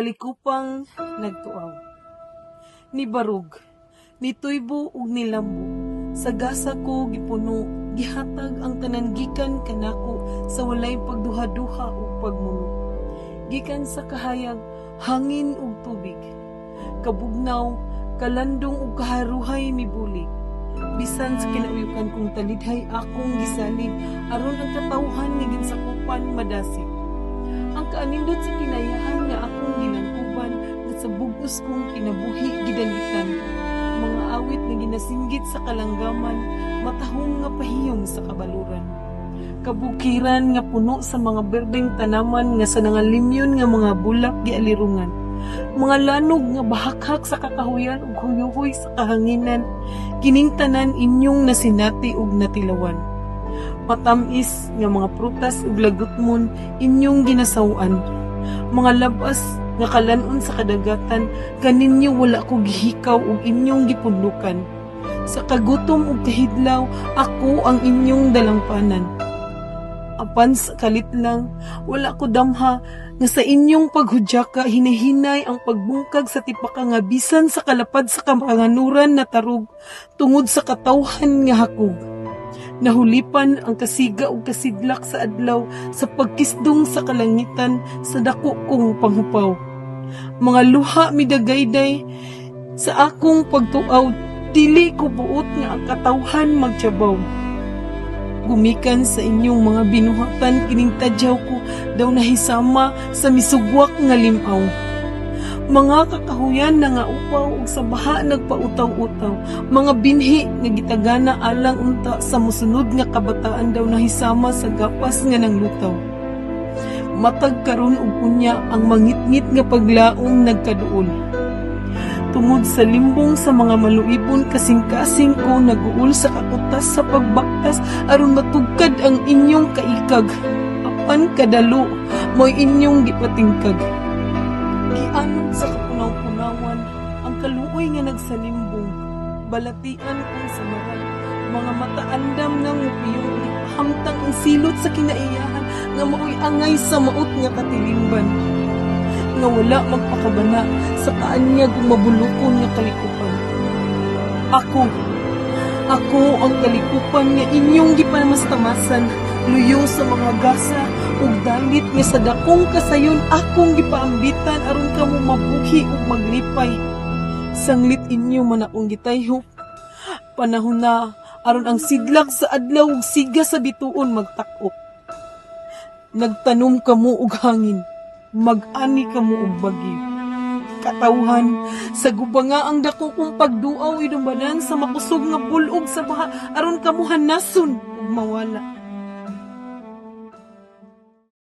kalikupang nagtuaw. Ni barug, ni tuybo ug ni lambo, sa gasa ko gipuno, gihatag ang tanan gikan kanako sa walay pagduha-duha ug pagmuno. Gikan sa kahayag, hangin ug tubig, kabugnaw, kalandong ug kaharuhay mibulig. Bisan sa kinauyukan kong talidhay akong gisalib, aron ang katawhan nga ginsakupan madasig. Ang kaanindot sa kinayahan nga akong ginangkuban, nga sa bugos kong kinabuhi gidalitan. Mga awit nga ginasinggit sa kalanggaman, matahong nga pahiyong sa kabaluran. Kabukiran nga puno sa mga berdeng tanaman, nga sa nangalimyon nga mga bulak gialirungan. Mga lanog nga bahakhak sa kakahuyan ug huyuhoy sa kahanginan, kining tanan inyong nasinati ug natilawan. Matamis nga mga prutas ug lagutmon inyong ginasawan. Mga labas nga kalanon sa kadagatan, kaninyo wala ko gihikaw ug inyong gipundukan. Sa kagutom ug kahidlaw, ako ang inyong dalampanan. Apan sa kalit lang, wala ko damha nga sa inyong paghudyaka hinahinay ang pagbungkag sa tipaka nga bisan sa kalapad sa kapanganuran na tarug tungod sa katawhan nga hakog. Nahulipan ang kasiga ug kasidlak sa adlaw sa pagkisdong sa kalangitan sa dako kong panghupaw. Mga luha midagayday sa akong pagtuaw, dili ko buot nga ang katawhan magtiyabaw. Gumikan sa inyong mga binuhatan, kining tadyaw ko daw nahisama sa misugwak nga limaw. Mga kakahuyan na nga upaw ug sa baha nagpautaw-utaw. Mga binhi nga gitagana alang unta sa musunod nga kabataan daw nahisama sa gapas nga nanglutaw. Matag karon ug unya ang mangitngit nga paglaom nagkaduol. Tungod sa limbong sa mga maluibon kasing-kasing ko naguul sa kakutas sa pagbaktas aron matugkad ang inyong kaikag. Apan kadalo mo'y inyong gipatingkag. Gianod sa kapunaw-punawan ang kaluoy nga nagsalimbong. Balatian kong samaran, mga mata andam ng upiyong ipahamtang ang silot sa kinaiyahan nga mao'y angay sa maot nga katilimban. Nga wala magpakabana sa kaanyag ug mabulukon nga kalikupan. Ako ang kalikupan nga inyong gipanamastamasan, luyo sa mga gasa ug dalit nga sa dakong kasayon akong gipaambitan aron kamo mabuhi ug maglipay. Sanglit inyo man akong gitayhop. Panahon na aron ang sidlak sa adlaw ug siga sa bituon magtakop. Nagtanom kamo og hangin, mag-ani kamo og bagyo. Katawhan, sa gubanga ang dako kong pagduaw idumbanan sa makusog nga bulog sa baha aron kamo hanason ug mawala.